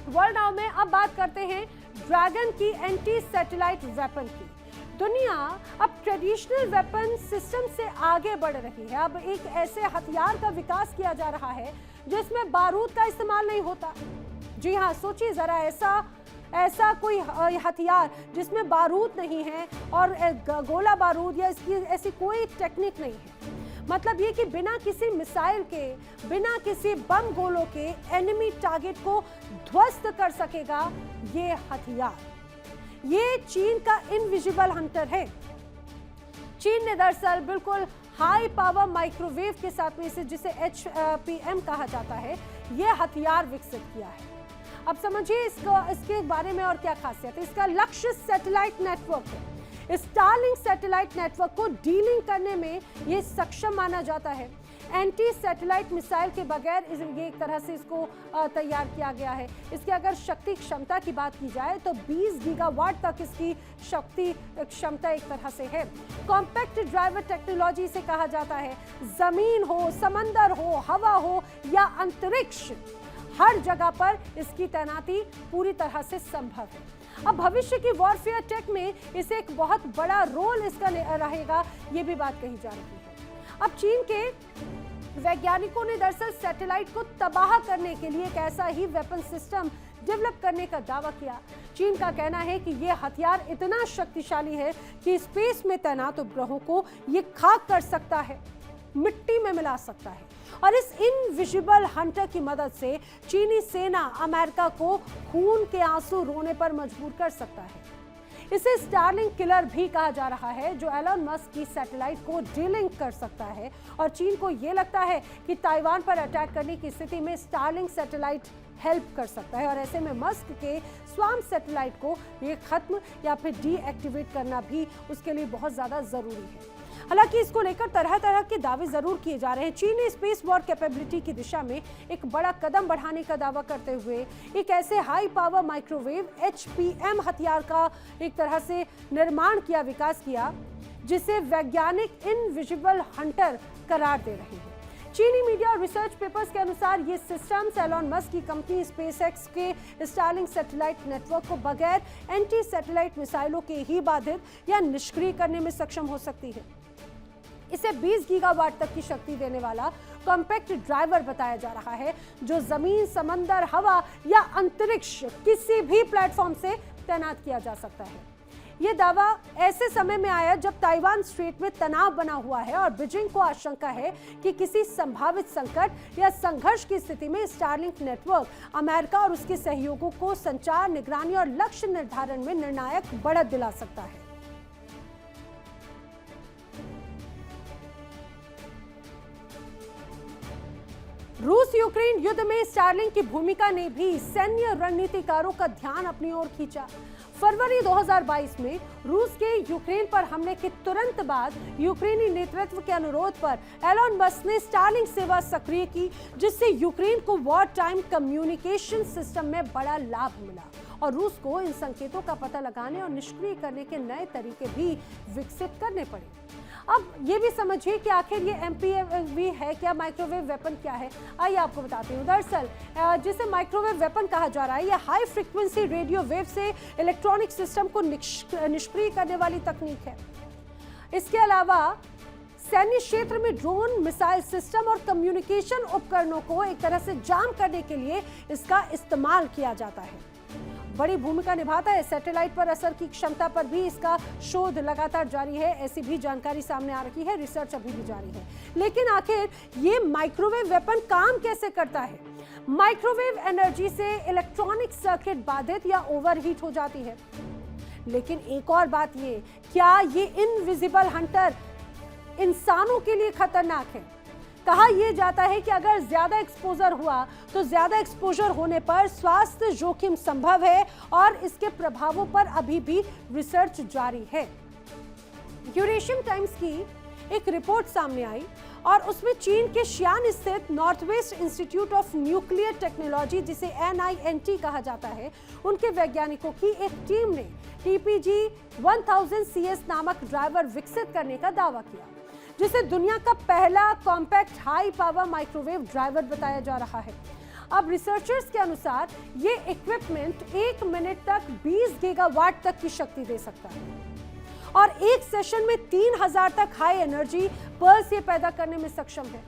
World now में अब बात करते हैं ड्रैगन की एंटी सैटेलाइट वेपन की। दुनिया अब ट्रेडिशनल वेपन सिस्टम से आगे बढ़ रही है। अब एक ऐसे हथियार का विकास किया जा रहा है जिसमें बारूद का इस्तेमाल नहीं होता। जी हाँ, सोचिए जरा, ऐसा कोई हथियार जिसमें बारूद नहीं है और गोला बारूद या इसकी ऐसी कोई टेक्निक नहीं है। मतलब ये कि बिना किसी मिसाइल के, बिना किसी बम गोलों के एनिमी टारगेट को ध्वस्त कर सकेगा ये हथियार। ये चीन का इनविजिबल हंटर है। चीन ने दरअसल बिल्कुल हाई पावर माइक्रोवेव के साथ में इसे, जिसे HPM कहा जाता है, ये हथियार विकसित किया है। अब समझिए इसके बारे में और क्या खासियत है। इसका लक्ष्य सैटेलाइट नेटवर्क है। स्टारलिंक सैटेलाइट नेटवर्क को डीलिंग करने में ये सक्षम माना जाता है। एंटी सैटेलाइट मिसाइल के बगैर ये एक तरह से इसको तैयार किया गया है। इसकी अगर शक्ति क्षमता की बात की जाए तो 20 गीगावाट तक इसकी शक्ति क्षमता एक तरह से है। कॉम्पैक्ट ड्राइवर टेक्नोलॉजी इसे कहा जाता है। जमीन हो, समंदर हो, हवा हो या अंतरिक्ष, हर जगह पर इसकी तैनाती पूरी तरह से संभव है। अब भविष्य की वॉरफेयर टेक में इसे एक बहुत बड़ा रोल इसका रहेगा, ये भी बात कही जा रही है। अब चीन के वैज्ञानिकों ने दरअसल सैटेलाइट को तबाह करने के लिए एक ऐसा ही वेपन सिस्टम डेवलप करने का दावा किया। चीन का कहना है कि यह हथियार इतना शक्तिशाली है कि स्पेस में तैनात उपग्रहों को यह खाक कर सकता है, मिट्टी में मिला सकता है। और इस इनविजिबल हंटर की मदद से चीनी सेना अमेरिका को खून के आंसू रोने पर मजबूर कर सकता है। इसे स्टारलिंक किलर भी कहा जा रहा है, जो एलन मस्क की सैटेलाइट को डीलिंक कर सकता है। और चीन को यह लगता है कि ताइवान पर अटैक करने की स्थिति में स्टारलिंक सैटेलाइट हेल्प कर सकता है। और ऐसे में मस्क के स्वाम सैटेलाइट को ये खत्म या फिर डीएक्टिवेट करना भी उसके लिए बहुत ज्यादा जरूरी है। हालांकि इसको लेकर तरह तरह के दावे जरूर किए जा रहे हैं। चीन ने स्पेस वॉर कैपेबिलिटी की दिशा में एक बड़ा कदम बढ़ाने का दावा करते हुए एक ऐसे हाई पावर माइक्रोवेव HPM हथियार का एक तरह से निर्माण किया, विकास किया, जिसे वैज्ञानिक इनविजिबल हंटर करार दे रहे हैं। चीनी मीडिया और रिसर्च पेपर्स के अनुसार ये सिस्टम्स एलन मस्क की कंपनी स्पेसएक्स के स्टारलिंक सैटेलाइट नेटवर्क को बगैर एंटी सैटेलाइट मिसाइलों के ही बाधित या निष्क्रिय करने में सक्षम हो सकती है। इसे 20 गीगावाट तक की शक्ति देने वाला कॉम्पैक्ट ड्राइवर बताया जा रहा है, जो जमीन, समंदर, हवा या अंतरिक्ष किसी भी प्लेटफॉर्म से तैनात किया जा सकता है। यह दावा ऐसे समय में आया जब ताइवान स्ट्रेट में तनाव बना हुआ है और बीजिंग को आशंका है कि किसी संभावित संकट या संघर्ष की स्थिति में स्टारलिंक नेटवर्क अमेरिका और उसके सहयोगों को संचार, निगरानी और लक्ष्य निर्धारण में निर्णायक बढ़त दिला सकता है। रूस यूक्रेन युद्ध में स्टारलिंक की भूमिका ने भी सैन्य रणनीतिकारों का ध्यान अपनी ओर खींचा। फरवरी 2022 में रूस के यूक्रेन पर हमले के तुरंत बाद यूक्रेनी नेतृत्व के अनुरोध पर एलन मस्क ने स्टारलिंक सेवा सक्रिय की, जिससे यूक्रेन को वॉर टाइम कम्युनिकेशन सिस्टम में बड़ा लाभ मिला और रूस को इन संकेतों का पता लगाने और निष्क्रिय करने के नए तरीके भी विकसित करने पड़े। अब ये भी समझिए कि आखिर ये MPV है क्या, माइक्रोवेव वेपन क्या है। आइए आपको बताती हूँ। दरअसल जिसे माइक्रोवेव वेपन कहा जा रहा है, यह हाई फ्रीक्वेंसी रेडियो वेव से इलेक्ट्रॉनिक सिस्टम को निष्क्रिय करने वाली तकनीक है। इसके अलावा सैन्य क्षेत्र में ड्रोन, मिसाइल सिस्टम और कम्युनिकेशन उपकरणों को एक तरह से जाम करने के लिए इसका इस्तेमाल किया जाता है। बड़ी भूमिका निभाता है। सैटेलाइट पर असर की क्षमता पर भी इसका शोध लगातार जारी है, ऐसी भी जानकारी सामने आ रही है। रिसर्च अभी भी जारी है। लेकिन आखिर ये माइक्रोवेव वेपन काम कैसे करता है? माइक्रोवेव एनर्जी से इलेक्ट्रॉनिक सर्किट बाधित या ओवरहीट हो जाती है। लेकिन एक और बात, ये क्या ये इनविजिबल हंटर इंसानों के लिए खतरनाक है? कहा यह जाता है कि अगर ज्यादा एक्सपोजर हुआ तो ज्यादा एक्सपोजर होने पर स्वास्थ्य जोखिम संभव है और इसके प्रभावों पर अभी भी रिसर्च जारी है। यूरेशियन टाइम्स की एक रिपोर्ट सामने आई और उसमें चीन के शियान स्थित north west institute of nuclear technology, जिसे NINT कहा जाता है, उनके वैज्ञानिकों की एक टीम ने TPG 1000 CS नामक ड्राइवर विकसित करने का दावा किया, जिसे दुनिया का पहला compact high power microwave driver बताया जा रहा है। अब रिसर्चर्स के अनुसार ये इक्विपमेंट 1 मिनट तक 20 गीगावाट तक की शक्ति दे सकता है और एक सेशन में 3000 तक हाई एनर्जी पल्स ये पैदा करने में सक्षम है।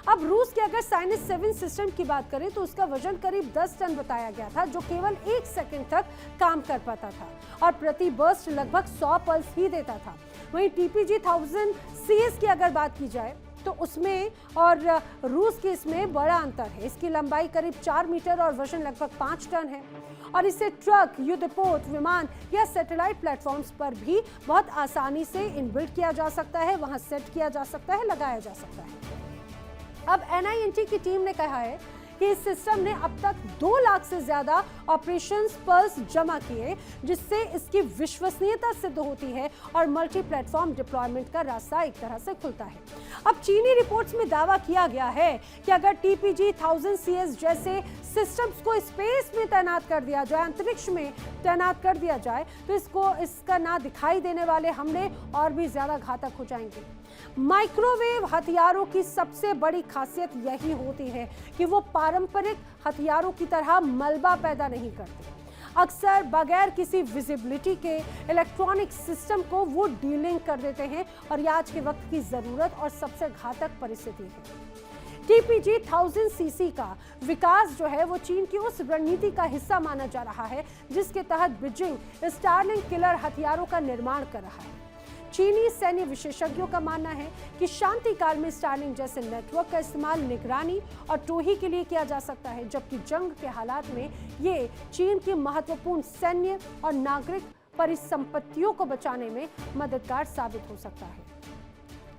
अब रूस के अगर साइनस 7 सिस्टम की बात करें तो उसका वजन करीब 10 टन बताया गया था, जो केवल 1 सेकंड तक काम कर पाता था और प्रति बर्स्ट लगभग 100 पल्स ही देता था। वहीं TPG 1000 CS की अगर बात की जाए तो उसमें और रूस के इसमें बड़ा अंतर है। इसकी लंबाई करीब 4 मीटर और वजन लगभग 5 टन है और इसे ट्रक, युद्धपोत, विमान या सैटेलाइट प्लेटफॉर्म्स पर भी बहुत आसानी से इनबिल्ट किया जा सकता है, वहां सेट किया जा सकता है, लगाया जा सकता है। अब NINT की टीम ने कहा है कि इस सिस्टम ने अब तक 2 लाख से ज्यादा ऑपरेशंस पल्स जमा किए, जिससे इसकी विश्वसनीयता सिद्ध होती है और मल्टी प्लेटफॉर्म डिप्लॉयमेंट का रास्ता एक तरह से खुलता है। अब चीनी रिपोर्ट्स में दावा किया गया है कि अगर TPG 1000 CS जैसे सिस्टम्स को स्पेस में तैनात कर दिया जाए, अंतरिक्ष में तैनात कर दिया जाए, तो इसका ना दिखाई देने वाले हमले और भी ज्यादा घातक हो जाएंगे। माइक्रोवेव हथियारों की सबसे बड़ी खासियत यही होती है कि वो पारंपरिक हथियारों की तरह मलबा पैदा नहीं करते। अक्सर बगैर किसी विजिबिलिटी के इलेक्ट्रॉनिक सिस्टम को वो डीलिंक कर देते हैं और ये आज के वक्त की जरूरत और सबसे घातक परिस्थिति है। TPG 1000 CC का विकास जो है वो चीन की उस रणनीति का हिस्सा माना जा रहा है जिसके तहत बीजिंग स्टारलिंक किलर हथियारों का निर्माण कर रहा है। चीनी सैन्य विशेषज्ञों का मानना है कि शांति काल में स्टारलिंक जैसे नेटवर्क का इस्तेमाल निगरानी और टोही के लिए किया जा सकता है, जबकि जंग के हालात में ये चीन की महत्वपूर्ण सैन्य और नागरिक परिसंपत्तियों को बचाने में मददगार साबित हो सकता है।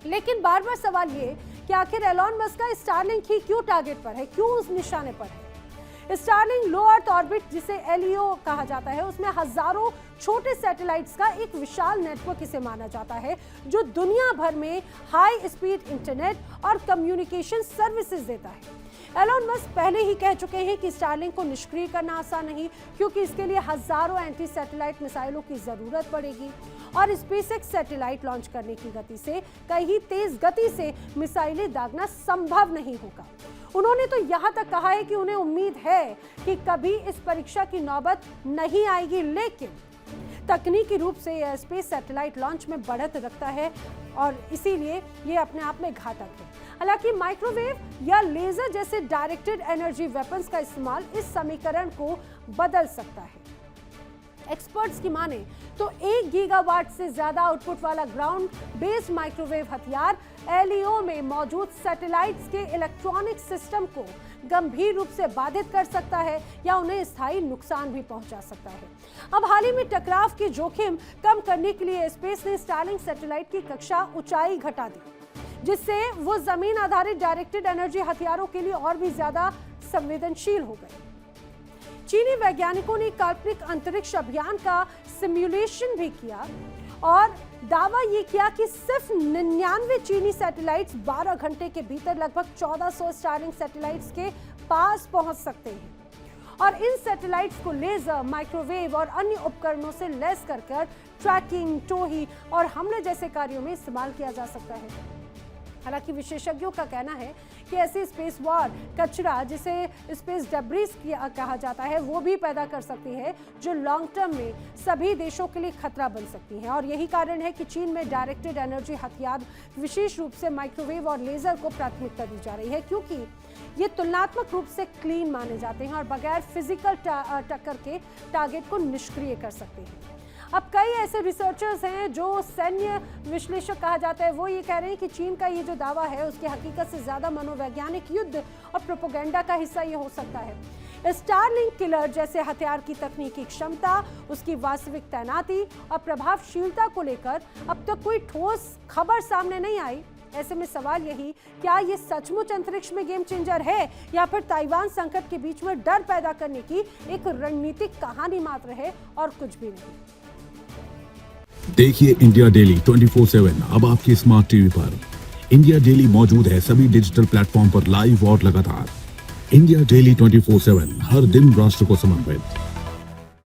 लेकिन बार बार सवाल ये कि आखिर एलॉन मस्क का स्टारलिंक ही क्यों टारगेट पर है, क्यों उस निशाने पर है। स्टारलिंक लो अर्थ ऑर्बिट जिसे LEO कहा जाता है, उसमें हजारों छोटे सैटेलाइट्स का एक विशाल नेटवर्क इसे माना जाता है जो दुनिया भर में हाई स्पीड इंटरनेट और कम्युनिकेशन सर्विसेज देता है। एलॉन मस्क पहले ही कह चुके हैं कि स्टारलिंक को निष्क्रिय करना आसान नहीं, क्योंकि इसके लिए हजारों एंटी सैटेलाइट मिसाइलों की जरूरत पड़ेगी और स्पेसएक्स सैटेलाइट लॉन्च करने की गति से कहीं तेज गति से मिसाइलें दागना संभव नहीं होगा। उन्होंने तो यहाँ तक कहा है कि उन्हें उम्मीद है कि कभी इस परीक्षा की नौबत नहीं आएगी, लेकिन तकनीकी रूप से यह स्पेस सैटेलाइट लॉन्च में बढ़त रखता है और इसीलिए ये अपने आप में घातक है। हालांकि माइक्रोवेव या लेजर जैसे डायरेक्टेड एनर्जी वेपन्स का इस्तेमाल इस समीकरण को बदल सकता है। एक्सपर्ट्स की माने तो 1 गीगावाट से ज्यादा आउटपुट वाला ग्राउंड बेस्ड माइक्रोवेव हथियार LEO में मौजूद सैटेलाइट्स के इलेक्ट्रॉनिक सिस्टम को गंभीर रूप से बाधित कर सकता है या उन्हें स्थायी नुकसान भी पहुंचा सकता है। अब हाल ही में टकराव के जोखिम कम करने के लिए स्पेस ने स्टारलिंक सैटेलाइट की कक्षा ऊंचाई घटा दी, जिससे वो जमीन आधारित डायरेक्टेड एनर्जी हथियारों के लिए और भी ज्यादा संवेदनशील हो गए। चीनी वैज्ञानिकों ने काल्पनिक अंतरिक्ष अभियान का सिमुलेशन भी किया और दावा ये किया कि सिर्फ 99 चीनी सैटेलाइट्स 12 घंटे के भीतर लगभग 1400 स्टारलिंक सैटेलाइट्स के पास पहुंच सकते हैं और इन सैटेलाइट्स को लेजर, माइक्रोवेव और अन्य उपकरणों से लैस कर ट्रैकिंग, टोही और हमले जैसे कार्यों में इस्तेमाल किया जा सकता है। हालांकि विशेषज्ञों का कहना है कि ऐसी स्पेस वॉर कचरा, जिसे स्पेस डेब्रिस कहा जाता है, वो भी पैदा कर सकती है जो लॉन्ग टर्म में सभी देशों के लिए खतरा बन सकती है और यही कारण है कि चीन में डायरेक्टेड एनर्जी हथियार, विशेष रूप से माइक्रोवेव और लेजर को प्राथमिकता दी जा रही है, क्योंकि ये तुलनात्मक रूप से क्लीन माने जाते हैं और बगैर फिजिकल टक्कर के टारगेट को निष्क्रिय कर सकते हैं। अब कई ऐसे रिसर्चर्स हैं जो सैन्य विश्लेषक कहा जाता है, वो ये कह रहे हैं कि चीन का ये जो दावा है उसकी हकीकत से ज्यादा मनोवैज्ञानिक युद्ध और प्रोपेगेंडा का हिस्सा ये हो सकता है। स्टारलिंक किलर जैसे हथियार की तकनीकी क्षमता, उसकी वास्तविक तैनाती और प्रभावशीलता को लेकर अब तक कोई ठोस खबर सामने नहीं आई। ऐसे में सवाल यही, क्या ये सचमुच अंतरिक्ष में गेम चेंजर है या फिर ताइवान संकट के बीच में डर पैदा करने की एक रणनीतिक कहानी मात्र है और कुछ भी नहीं। देखिए इंडिया डेली 24/7 अब आपके स्मार्ट टीवी पर। इंडिया डेली मौजूद है सभी डिजिटल प्लेटफॉर्म पर लाइव और लगातार। इंडिया डेली 24/7 हर दिन राष्ट्र को समर्पित।